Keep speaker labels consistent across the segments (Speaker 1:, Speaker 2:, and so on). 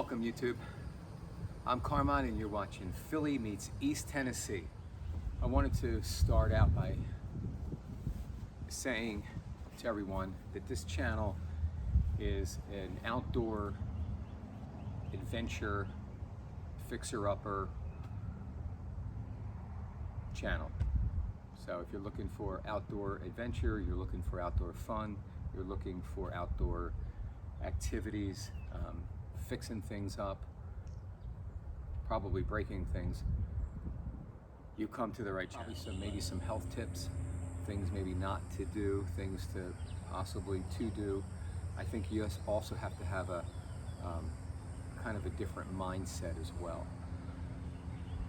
Speaker 1: Welcome YouTube. I'm Carmine and you're watching Philly meets East Tennessee. I wanted to start out by saying to everyone that this channel is an outdoor adventure fixer-upper channel. So if you're looking for outdoor adventure, you're looking for outdoor fun, you're looking for outdoor activities, fixing things up, probably breaking things, you come to the right channel. Maybe some health tips, things maybe not to do, things to possibly to do. I think you also have to have a kind of a different mindset as well.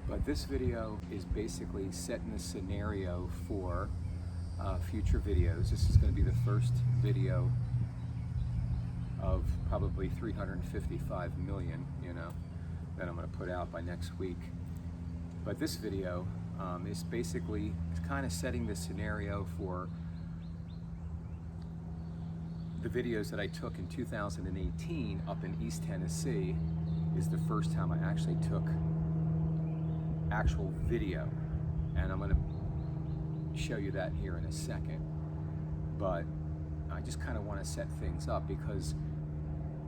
Speaker 1: But this video is basically setting the scenario for future videos. This is going to be the first video of probably 355 million, that I'm going to put out by next week. But this video is basically kind of setting the scenario for the videos that I took in 2018 up in East Tennessee. Is the first time I actually took actual video, and I'm going to show you that here in a second. But I just kind of want to set things up because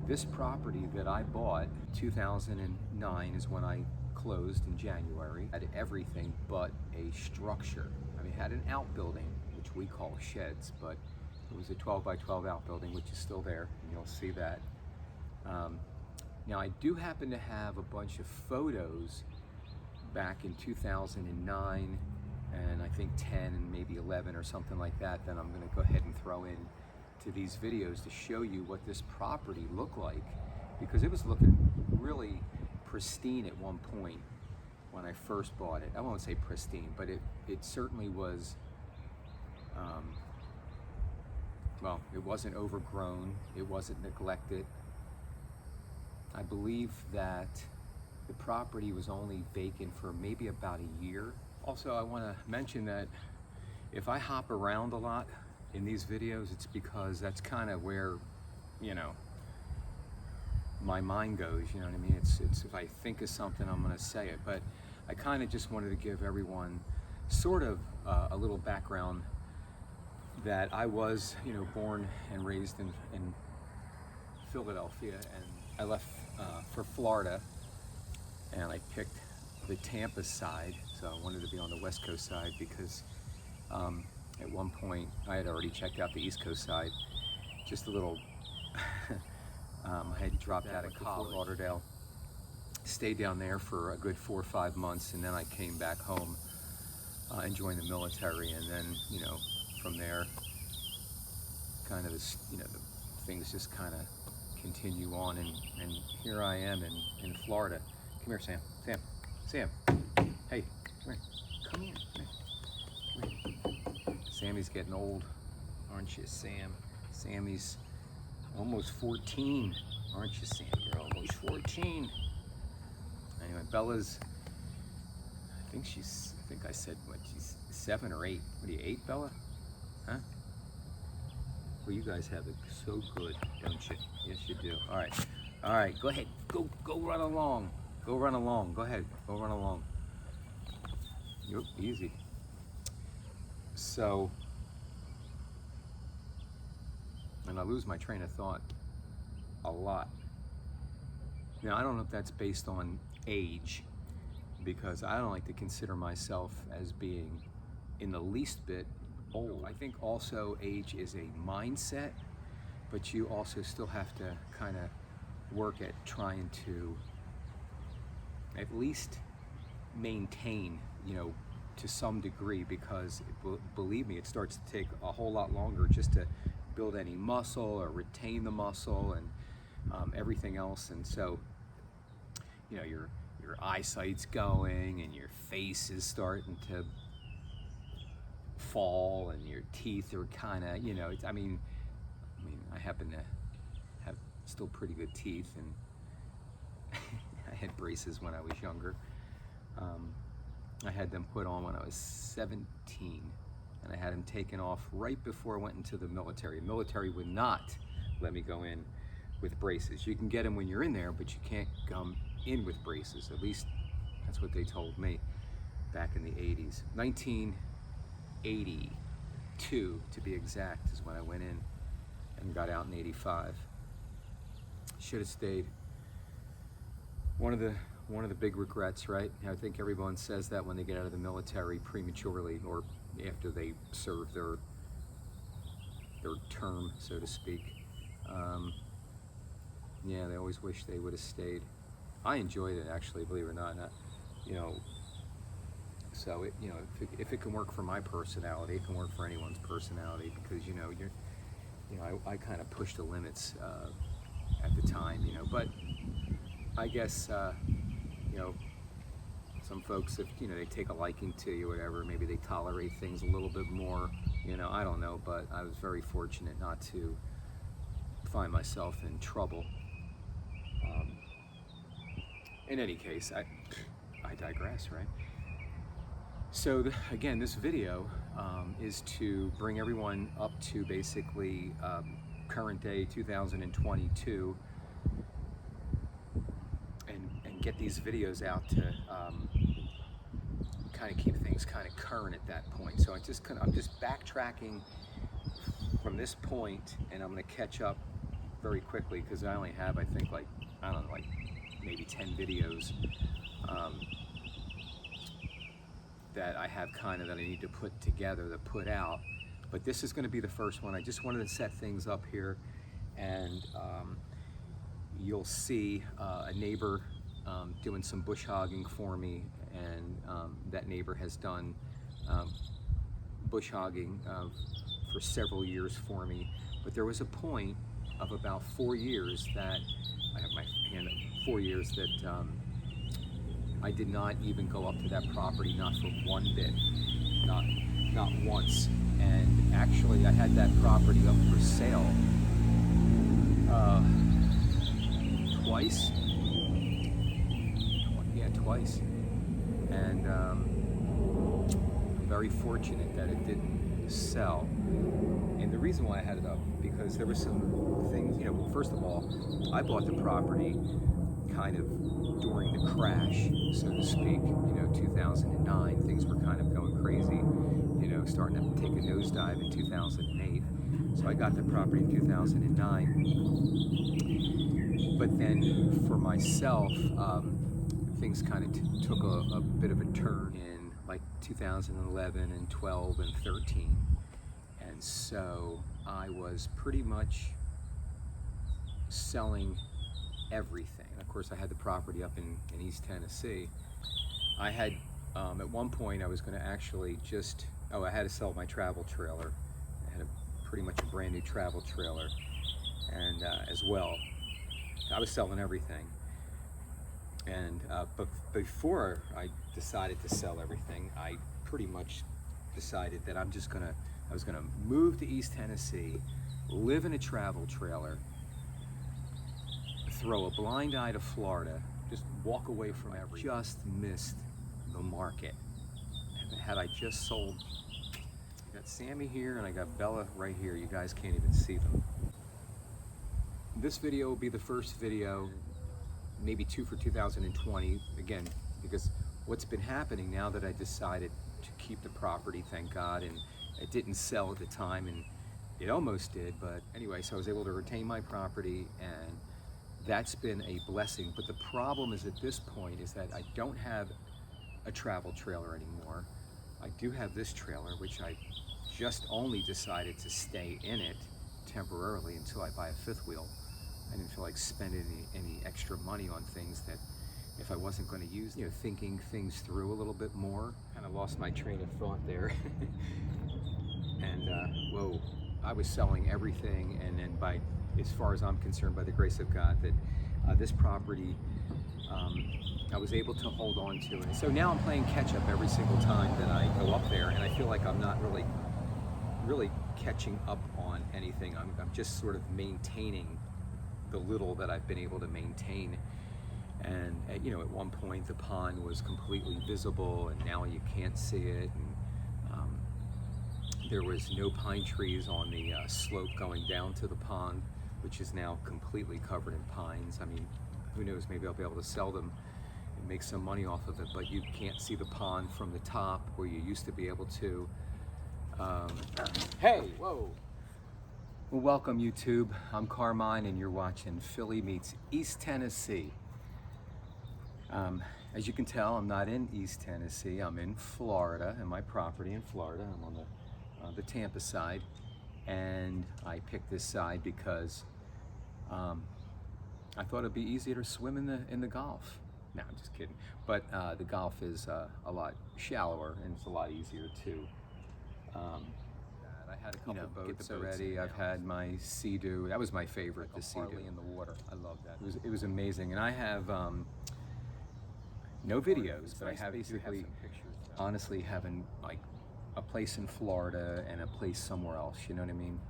Speaker 1: this property that I bought 2009 is when I closed in January. Had everything but a structure. I mean, it had an outbuilding, which we call sheds, but it was a 12 by 12 outbuilding, which is still there, and you'll see that. Now, I do happen to have a bunch of photos back in 2009 and I think 10 and maybe 11 or something like that I'm going to go ahead and throw in to these videos to show you what this property looked like, because it was looking really pristine at one point when I first bought it. I won't say pristine, but it certainly was, well, it wasn't overgrown, it wasn't neglected. I believe that the property was only vacant for maybe about a year. Also, I want to mention that if I hop around a lot in these videos, it's because that's kind of where, my mind goes, you know what I mean? It's if I think of something, I'm going to say it. But I kind of just wanted to give everyone sort of a little background that I was, born and raised in Philadelphia, and I left for Florida, and I picked the Tampa side, so I wanted to be on the West Coast side because at one point I had already checked out the East Coast side. Just a little, I had dropped out of Fort Lauderdale, stayed down there for a good 4 or 5 months, and then I came back home and joined the military, and then, from there, kind of this, the things just kind of continue on, and here I am in Florida. Come here, Sam. Hey, come here. Come here. Sammy's getting old, aren't you, Sam? Sammy's almost 14, aren't you, Sam? You're almost 14. Anyway, Bella's, I think I said, what, she's 7 or 8. What are you, 8, Bella? Huh? Well, you guys have it so good, don't you? Yes, you do. All right, go ahead. Go run along. Go run along. Go ahead. Go run along. Yep, easy. So, and I lose my train of thought a lot. Now, I don't know if that's based on age, because I don't like to consider myself as being in the least bit old. I think also age is a mindset, but you also still have to kind of work at trying to at least maintain, to some degree, because believe me, it starts to take a whole lot longer just to build any muscle or retain the muscle and everything else. And so, your eyesight's going and your face is starting to fall and your teeth are kind of, I mean, I happen to have still pretty good teeth, and I had braces when I was younger. I had them put on when I was 17, and I had them taken off right before I went into the military. The military would not let me go in with braces. You can get them when you're in there, but you can't come in with braces. At least that's what they told me back in the 80s. 1982, to be exact, is when I went in and got out in 85. Should have stayed. One of the big regrets, right? I think everyone says that when they get out of the military prematurely or after they serve their term, so to speak. Yeah, they always wish they would have stayed. I enjoyed it, actually, believe it or not. You know, so it, you know, if it can work for my personality, it can work for anyone's personality, because I kind of pushed the limits at the time, but I guess some folks, if they take a liking to you, whatever, maybe they tolerate things a little bit more, I don't know, but I was very fortunate not to find myself in trouble. In any case, I digress, right? So again, this video is to bring everyone up to basically current day 2022 and get these videos out to kind of keep things kind of current at that point. So I'm just backtracking from this point, and I'm going to catch up very quickly because I only have, I think, like maybe 10 videos that I have that I need to put together, to put out. But this is going to be the first one. I just wanted to set things up here, and you'll see a neighbor doing some bush hogging for me, and that neighbor has done bush hogging for several years for me. But there was a point of about 4 years that I have my hand up, 4 years that I did not even go up to that property, not for one bit, not once. And actually, I had that property up for sale twice. Yeah, twice. And I'm very fortunate that it didn't sell. And the reason why I had it up, because there were some things, first of all, I bought the property kind of during the crash, so to speak, 2009, things were kind of going crazy, starting to take a nosedive in 2008. So I got the property in 2009. But then for myself, things kind of took a bit of a turn in like 2011 and 12 and 13. And so I was pretty much selling everything. Of course, I had the property up in East Tennessee. I had, at one point, I was going to actually I had to sell my travel trailer. I had pretty much a brand new travel trailer, and as well, I was selling everything. And but before I decided to sell everything, I pretty much decided that I was gonna move to East Tennessee, live in a travel trailer, throw a blind eye to Florida, just walk away from everything. Just missed the market. And had I just sold, I got Sammy here and I got Bella right here. You guys can't even see them. This video will be the first video, maybe 2 for 2020, again, because what's been happening now that I decided to keep the property, thank God, and it didn't sell at the time, and it almost did, but anyway, so I was able to retain my property, and that's been a blessing. But the problem is, at this point, is that I don't have a travel trailer anymore. I do have this trailer, which I just only decided to stay in it temporarily until I buy a fifth wheel. I didn't feel like spending any extra money on things that if I wasn't going to use, thinking things through a little bit more. Kind of lost my train of thought there. And whoa, I was selling everything, and then as far as I'm concerned, by the grace of God, that this property, I was able to hold on to it. So now I'm playing catch up every single time that I go up there, and I feel like I'm not really catching up on anything. I'm just sort of maintaining the little that I've been able to maintain. And at one point the pond was completely visible, and now you can't see it. And there was no pine trees on the slope going down to the pond. which is now completely covered in pines. I mean, who knows, maybe I'll be able to sell them and make some money off of it, but you can't see the pond from the top where you used to be able to. Hey, whoa. Well, welcome YouTube. I'm Carmine and you're watching Philly Meets East Tennessee. As you can tell, I'm not in East Tennessee. I'm in Florida, in my property in Florida. I'm on the Tampa side, and I picked this side because I thought it'd be easier to swim in the Gulf. No, I'm just kidding. But the Gulf is a lot shallower and it's a lot easier too. I had a couple boats already. I've had my Sea-Doo. That was my favorite, the Sea-Doo in the water. I love that. It was amazing, and I have no videos, but I have basically, honestly, having like a place in Florida and a place somewhere else. You know what I mean?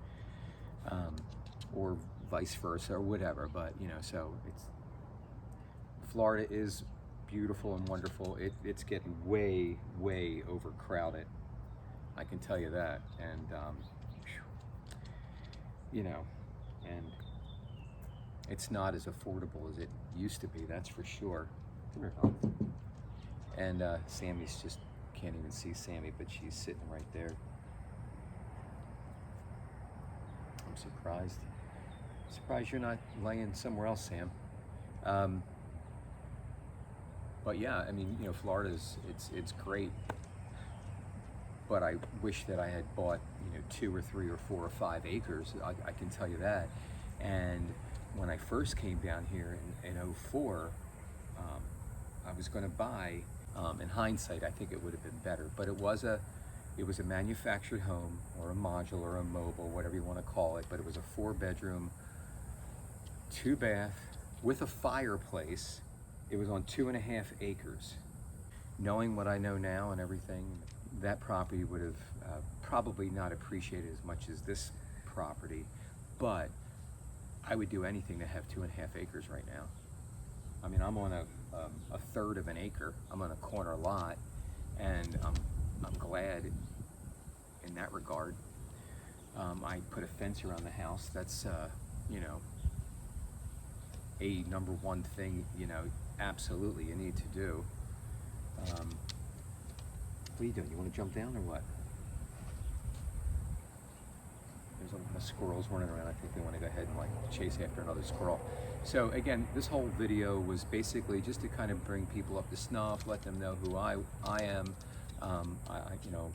Speaker 1: Or vice versa, or whatever. But you know, so Florida is beautiful and wonderful. It's getting way overcrowded. I can tell you that, and you know, and it's not as affordable as it used to be. That's for sure. Come here, Tom. And Sammy's just can't even see Sammy, but she's sitting right there. I'm surprised. Surprised you're not laying somewhere else, Sam. But yeah, I mean, you know, Florida's it's great. But I wish that I had bought, you know, 2 or 3 or 4 or 5 acres. I can tell you that. And when I first came down here in 04, I was going to buy. In hindsight, I think it would have been better. But it was a manufactured home, or a modular, or a mobile, whatever you want to call it. But it was a 4-bedroom, 2-bath with a fireplace. It was on 2.5 acres. Knowing what I know now and everything, that property would have probably not appreciated as much as this property, but I would do anything to have 2.5 acres right now. I mean, I'm on a third of an acre. I'm on a corner lot, and I'm glad in that regard. I put a fence around the house. That's you know, a number one thing, you know, absolutely you need to do. What are you doing? You want to jump down or what? There's a lot of squirrels running around. I think they want to go ahead and like chase after another squirrel. So again, this whole video was basically just to kind of bring people up to snuff, let them know who I am, you know,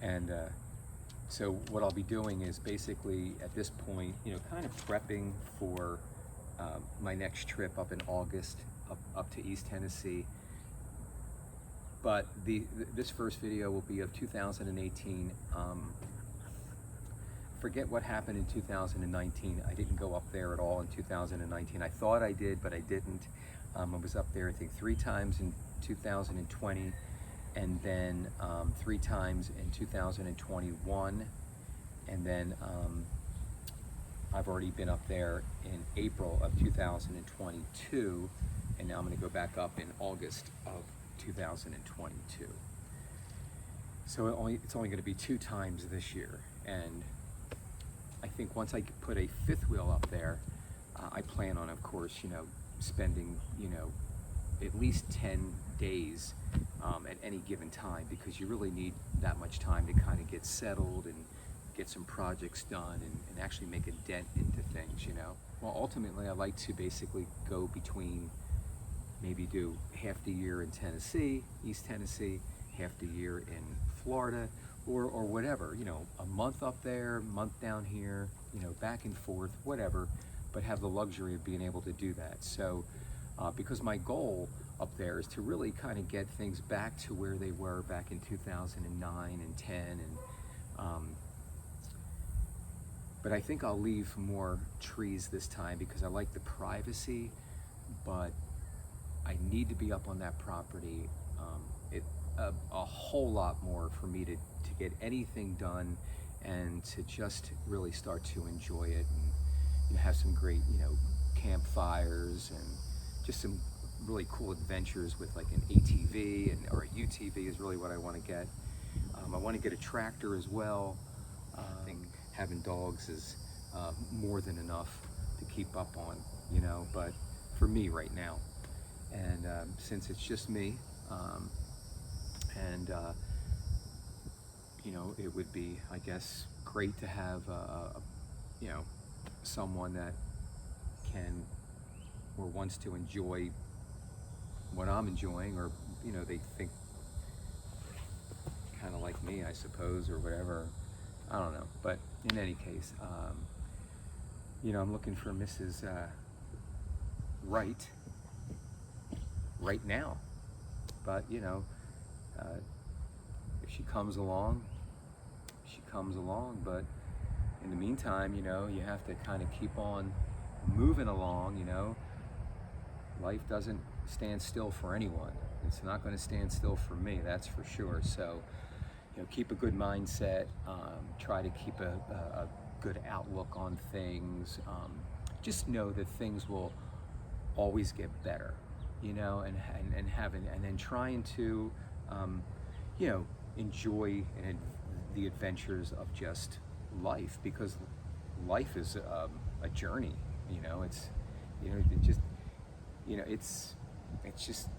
Speaker 1: and so what I'll be doing is basically at this point, you know, kind of prepping for my next trip up in August, up to East Tennessee. But this first video will be of 2018. Forget what happened in 2019. I didn't go up there at all in 2019. I thought I did, but I didn't. I was up there, I think, 3 times in 2020, and then 3 times in 2021, and then I've already been up there in April of 2022, and now I'm going to go back up in August of 2022. So it's only going to be 2 times this year, and I think once I put a 5th wheel up there, I plan on, of course, you know, spending, you know, at least 10 days at any given time, because you really need that much time to kind of get settled and get some projects done and actually make a dent into things, you know. Well, ultimately, I like to basically go between, maybe do half the year in Tennessee, East Tennessee, half the year in Florida, or whatever, you know, a month up there, month down here, you know, back and forth, whatever, but have the luxury of being able to do that. So, because my goal up there is to really kind of get things back to where they were back in 2009 and 10, and but I think I'll leave more trees this time because I like the privacy, but I need to be up on that property a whole lot more for me to get anything done and to just really start to enjoy it, and you know, have some great, you know, campfires and just some really cool adventures with like an ATV or a UTV is really what I want to get. I want to get a tractor as well. I think having dogs is more than enough to keep up on, but for me right now. And since it's just me, and it would be, I guess, great to have someone that can or wants to enjoy what I'm enjoying, or they think kind of like me, I suppose, or whatever. I don't know, but in any case, I'm looking for Mrs. Right now, but if she comes along, she comes along. But in the meantime, you have to kind of keep on moving along. Life doesn't stand still for anyone. It's not going to stand still for me, that's for sure. So keep a good mindset, try to keep a good outlook on things. Just know that things will always get better, and then trying to enjoy the adventures of just life, because life is a journey. It's just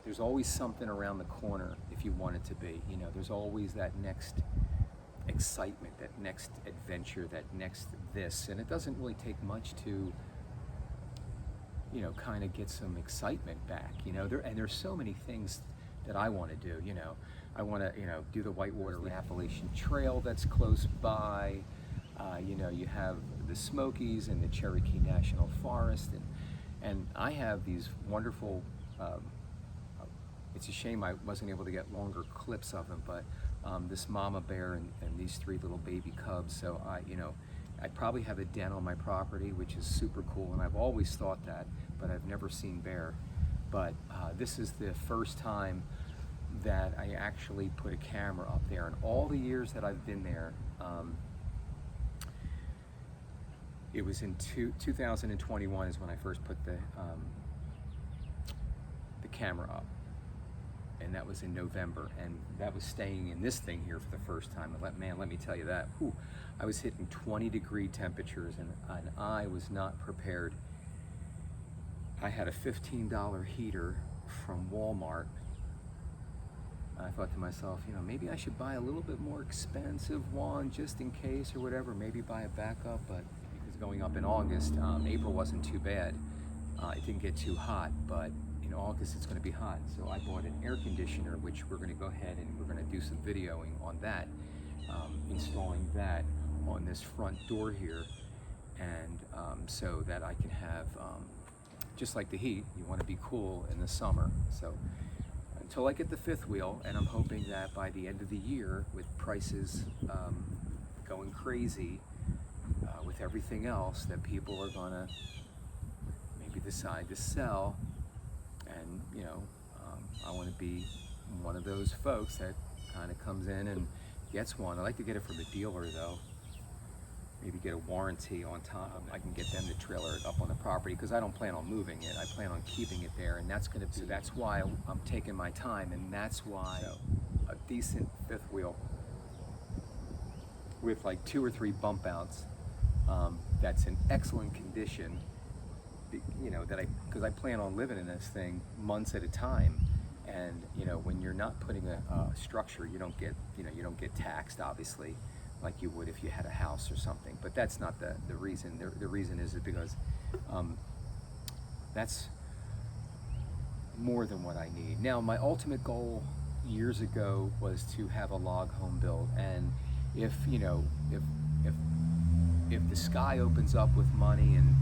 Speaker 1: there's always something around the corner if you want it to be. There's always that next excitement, that next adventure, that next this, and it doesn't really take much to kind of get some excitement back. There's so many things that I want to do. I want to do the Whitewater Appalachian Trail that's close by. You have the Smokies and the Cherokee National Forest, and I have these wonderful. It's a shame I wasn't able to get longer clips of them, but this mama bear and these 3 little baby cubs. So I probably have a den on my property, which is super cool, and I've always thought that, but I've never seen bear. But this is the first time that I actually put a camera up there, and all the years that I've been there. It was in 2021 is when I first put the camera up, and that was in November, and that was staying in this thing here for the first time. And let me tell you that, I was hitting 20-degree temperatures, and I was not prepared. I had a $15 heater from Walmart. I thought to myself, maybe I should buy a little bit more expensive one just in case, or whatever, maybe buy a backup. But because going up in August, April wasn't too bad. It didn't get too hot, but in August it's going to be hot. So I bought an air conditioner, which we're going to go ahead and we're going to do some videoing on that, installing that on this front door here, and so that I can have, just like the heat, you want to be cool in the summer. So until I get the 5th wheel, and I'm hoping that by the end of the year, with prices going crazy, with everything else, that people are gonna maybe decide to sell, and I want to be one of those folks that kind of comes in and gets one. I like to get it from a dealer though. Maybe get a warranty on top. I can get them to trailer it up on the property, because I don't plan on moving it. I plan on keeping it there, and that's going to be. So that's why I'm taking my time, and that's why a decent 5th wheel with like 2 or 3 bump outs, that's in excellent condition. Because I plan on living in this thing months at a time, and when you're not putting a structure, you don't get taxed, obviously, like you would if you had a house or something. But that's not the reason. The reason is because that's more than what I need. Now, my ultimate goal years ago was to have a log home built, and if the sky opens up with money, and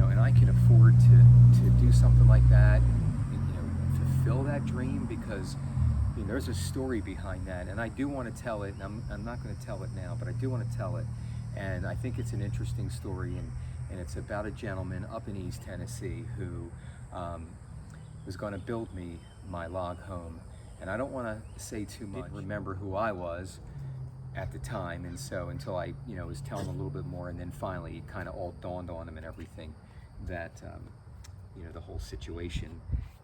Speaker 1: and I can afford to do something like that, and fulfill that dream, because there's a story behind that, and I do want to tell it, and I'm not going to tell it now, but I do want to tell it, and I think it's an interesting story, and it's about a gentleman up in East Tennessee who was going to build me my log home, and I don't want to say too much. Remember who I was at the time, and so until I was telling a little bit more, and then finally it kind of all dawned on him and everything, that the whole situation.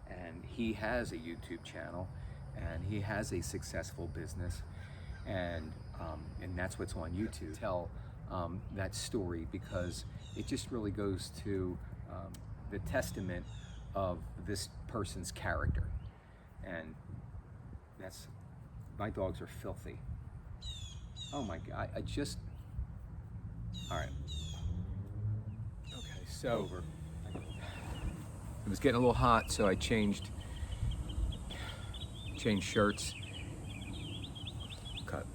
Speaker 1: And he has a YouTube channel, and he has a successful business, and that's what's on YouTube. Tell that story, because it just really goes to the testament of this person's character. And that's, my dogs are filthy. Oh my God, all right. Okay, so over. It was getting a little hot, so I changed shirts. Cut.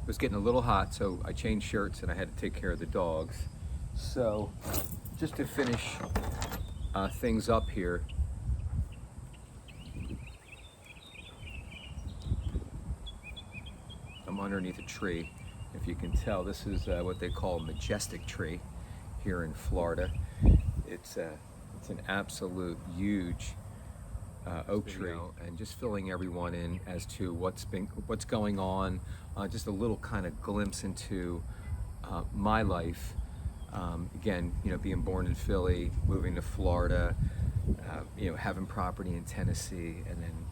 Speaker 1: It was getting a little hot, so I changed shirts and I had to take care of the dogs. So, just to finish things up here, I'm underneath a tree. If you can tell, this is what they call a majestic tree here in Florida. It's an absolute huge oak tree, and just filling everyone in as to what's going on. Just a little kind of glimpse into my life. Again, being born in Philly, moving to Florida, having property in Tennessee, and then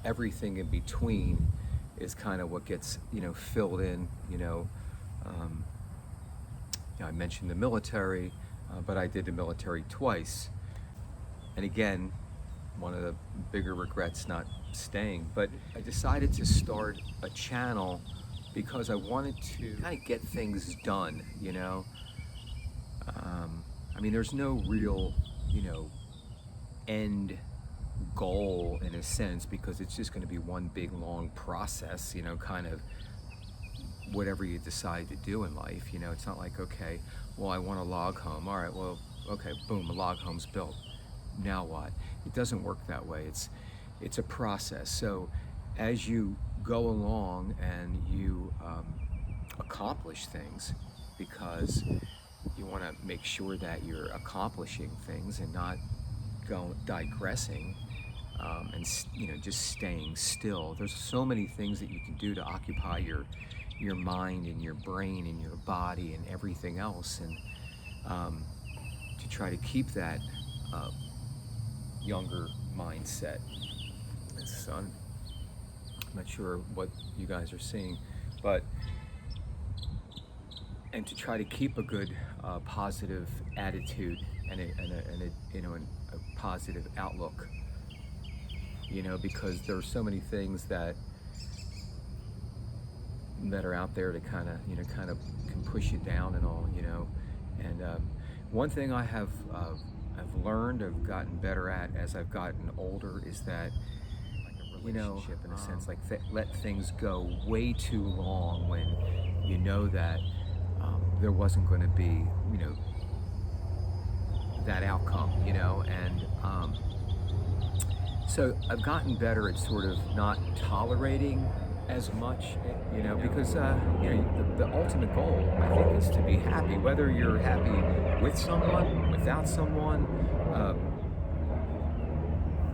Speaker 1: everything in between is kind of what gets filled in. I mentioned the military, but I did the military twice, and again, one of the bigger regrets not staying. But I decided to start a channel because I wanted to kind of get things done. I mean, there's no real end goal in a sense, because it's just going to be one big long process, kind of whatever you decide to do in life. It's not like, okay, well, I want a log home. All right, well, okay, boom, a log home's built. Now what? It doesn't work that way. It's a process. So as you go along and you accomplish things, because you want to make sure that you're accomplishing things and not digressing, and just staying still. There's so many things that you can do to occupy your mind and your brain and your body and everything else, and to try to keep that younger mindset. And son, I'm not sure what you guys are seeing, and to try to keep a good positive attitude and a positive outlook, because there are so many things that are out there to kind of can push you down and all, and one thing I've learned, I've gotten better at as I've gotten older, is that in a sense, like let things go way too long when you know that there wasn't going to be that outcome, and so I've gotten better at sort of not tolerating as much, because the ultimate goal, I think, is to be happy, whether you're happy with someone, without someone,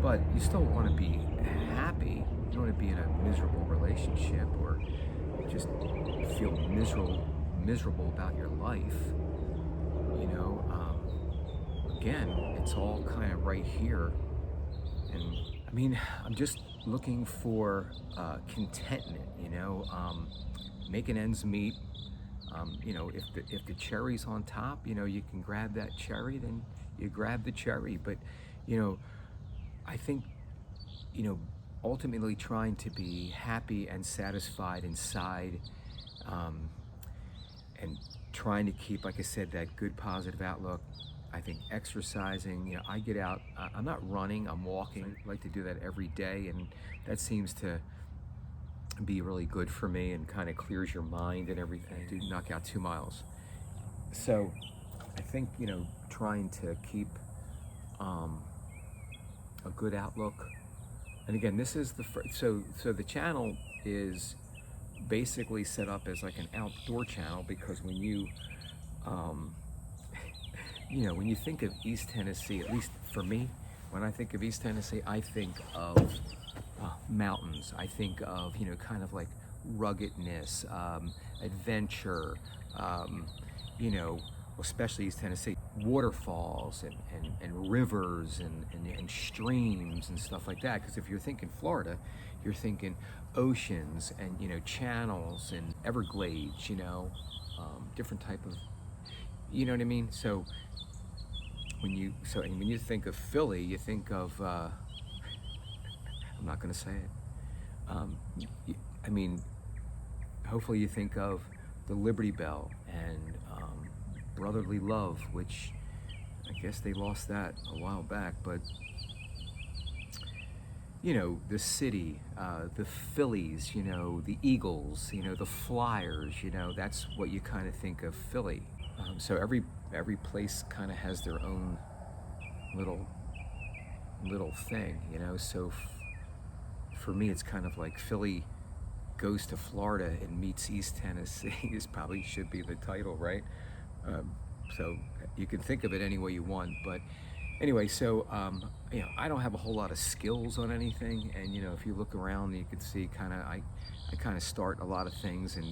Speaker 1: but you still want to be happy. You don't want to be in a miserable relationship or just feel miserable about your life. Again, it's all kind of right here. And I mean, I'm just looking for contentment, making ends meet. If the cherry's on top, you can grab that cherry, then you grab the cherry. But, I think, ultimately trying to be happy and satisfied inside, and trying to keep, like I said, that good positive outlook. I think exercising, I get out, I'm not running, I'm walking. I like to do that every day, and that seems to be really good for me and kind of clears your mind and everything. I do knock out 2 miles. So I think, trying to keep a good outlook. And again, this is the first, so the channel is basically set up as like an outdoor channel, because when you when you think of East Tennessee, at least for me, when I think of East Tennessee, I think of mountains. I think of, kind of like ruggedness, adventure, especially East Tennessee, waterfalls and rivers and streams and stuff like that. Because if you're thinking Florida, you're thinking oceans and, you know, channels and Everglades, you know, different type of, you know what I mean? So and when you think of Philly, you think of, I'm not going to say it. I mean, hopefully you think of the Liberty Bell and brotherly love, which I guess they lost that a while back, but you know, the city, the Phillies, you know, the Eagles, you know, the Flyers, you know, that's what you kind of think of Philly. So every place kind of has their own little thing, you know. So for me, it's kind of like Philly goes to Florida and meets East Tennessee. This probably should be the title, right? So you can think of it any way you want, but anyway, so you know, I don't have a whole lot of skills on anything, and you know, if you look around, you can see kind of I kind of start a lot of things and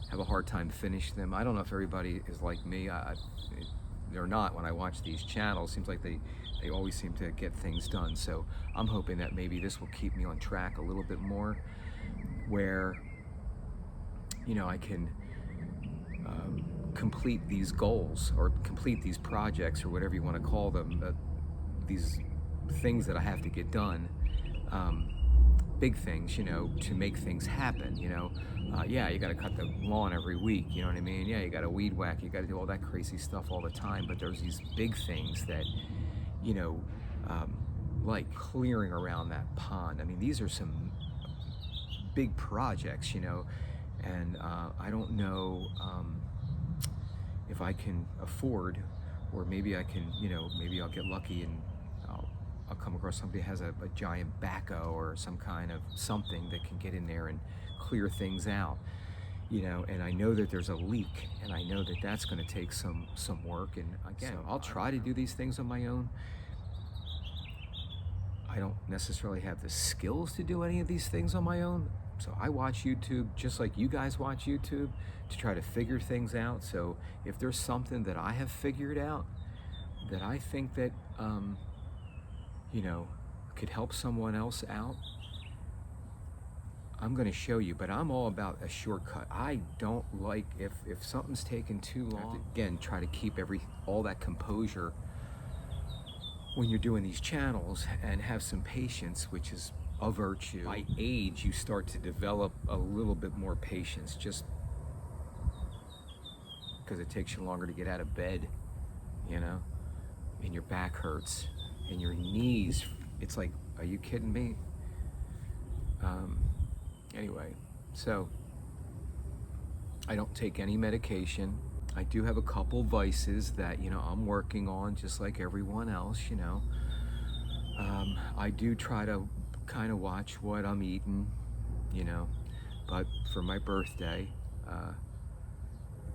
Speaker 1: have a hard time finishing them. I don't know if everybody is like me. They're not. When I watch these channels, seems like they always seem to get things done. So I'm hoping that maybe this will keep me on track a little bit more, where you know I can complete these goals or complete these projects or whatever you want to call them, these things that I have to get done, big things, you know, to make things happen, you know. Yeah, you got to cut the lawn every week, you know what I mean? Yeah, you got to weed whack, you got to do all that crazy stuff all the time, but there's these big things that, you know, like clearing around that pond. I mean, these are some big projects, you know, and I don't know if I can afford, or maybe I can, you know, maybe I'll get lucky and I'll come across somebody who has a giant backhoe or some kind of something that can get in there and clear things out, you know. And I know that there's a leak, and I know that that's going to take some work. And again, so I'll try to do these things on my own. I don't necessarily have the skills to do any of these things on my own. So I watch YouTube just like you guys watch YouTube to try to figure things out. So if there's something that I have figured out that I think that, you know, could help someone else out, I'm going to show you. But I'm all about a shortcut. I don't like if something's taking too long. Again, try to keep all that composure when you're doing these channels and have some patience, which is a virtue. By age, you start to develop a little bit more patience, just because it takes you longer to get out of bed, you know, and your back hurts and your knees. It's like, are you kidding me? Anyway, so I don't take any medication. I do have a couple vices that, you know, I'm working on just like everyone else, you know. I do try to kind of watch what I'm eating, you know, but for my birthday,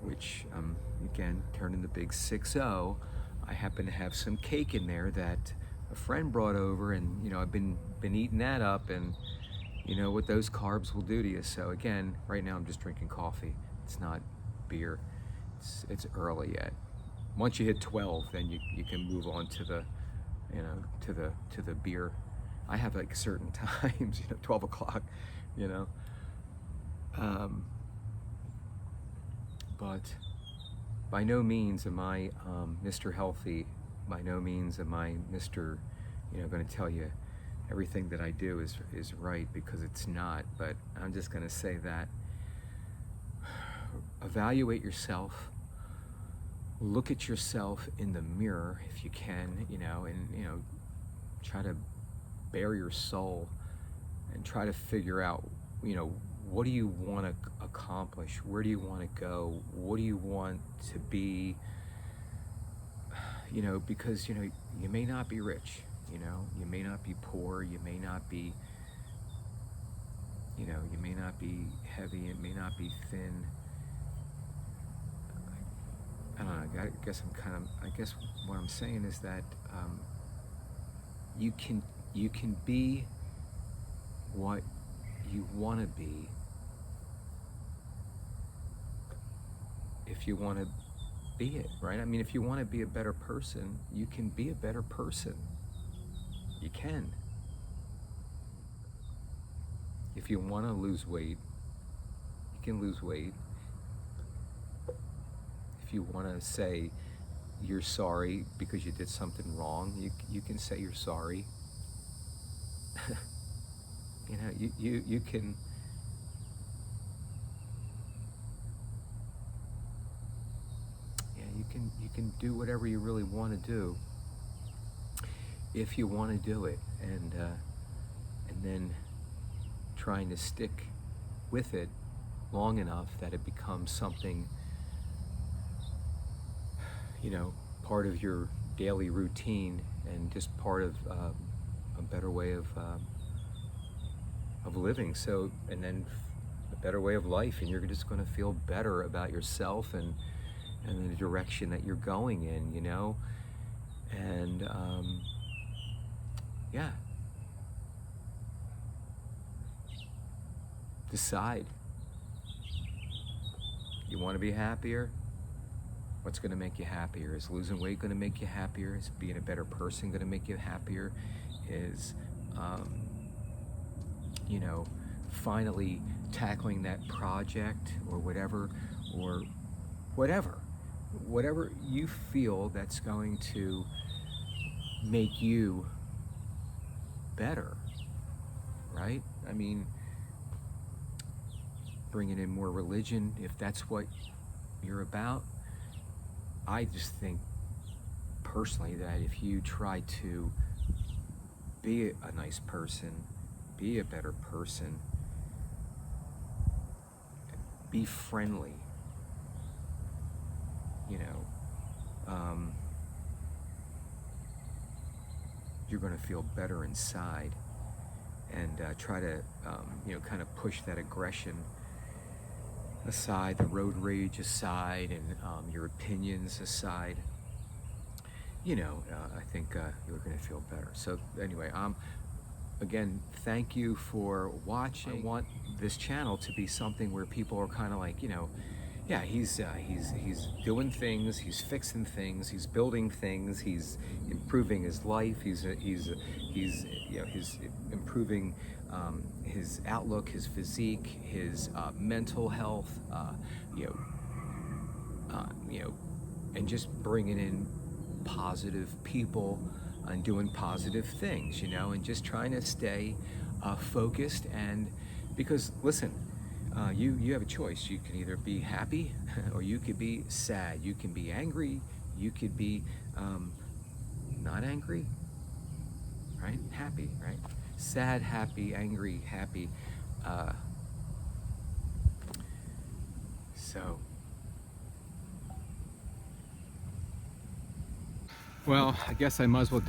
Speaker 1: which I'm again turning the big 6-0, I happen to have some cake in there that a friend brought over, and you know, I've been eating that up, and you know what those carbs will do to you. So again, right now I'm just drinking coffee. It's not beer. It's early yet. Once you hit 12, then you can move on to the, you know, to the beer. I have like certain times, you know, 12 o'clock, you know. But by no means am I Mr. Healthy. By no means am I Mr., you know, going to tell you everything that I do is right, because it's not. But I'm just going to say that evaluate yourself, look at yourself in the mirror if you can, you know, and you know, try to bare your soul and try to figure out, you know, what do you want to accomplish? Where do you want to go? What do you want to be? You know, because you know, you may not be rich, you know, you may not be poor, you may not be, you know, you may not be heavy, it may not be thin. I don't know, I guess what I'm saying is that you can be what you want to be if you want to be it, right? I mean, if you want to be a better person, you can be a better person. You can. if you want to lose weight, you can lose weight. If you want to say you're sorry because you did something wrong, you can say you're sorry. You know, you can, yeah, you can do whatever you really want to do if you want to do it, and then trying to stick with it long enough that it becomes something, you know, part of your daily routine and just part of a better way of living. So, and then a better way of life, and you're just going to feel better about yourself and the direction that you're going in, you know. And yeah, decide. You want to be happier? What's going to make you happier? Is losing weight going to make you happier? Is being a better person going to make you happier? Is you know, finally tackling that project or whatever you feel that's going to make you better, right? I mean, bringing in more religion, if that's what you're about. I just think personally that if you try to be a nice person, be a better person, be friendly, you know, you're going to feel better inside, and try to, you know, kind of push that aggression aside, the road rage aside, and your opinions aside. You know, I think you're going to feel better. So anyway, again, thank you for watching. I want this channel to be something where people are kind of like, you know, yeah, he's doing things, he's fixing things, he's building things, he's improving his life, he's you know, he's improving his outlook, his physique, his mental health, you know, and just bringing in positive people and doing positive things, you know, and just trying to stay focused. And because listen, you have a choice. You can either be happy or you could be sad. You can be angry, you could be not angry, right? Happy, right? Sad, happy, angry, happy. So, well, I guess I might as well do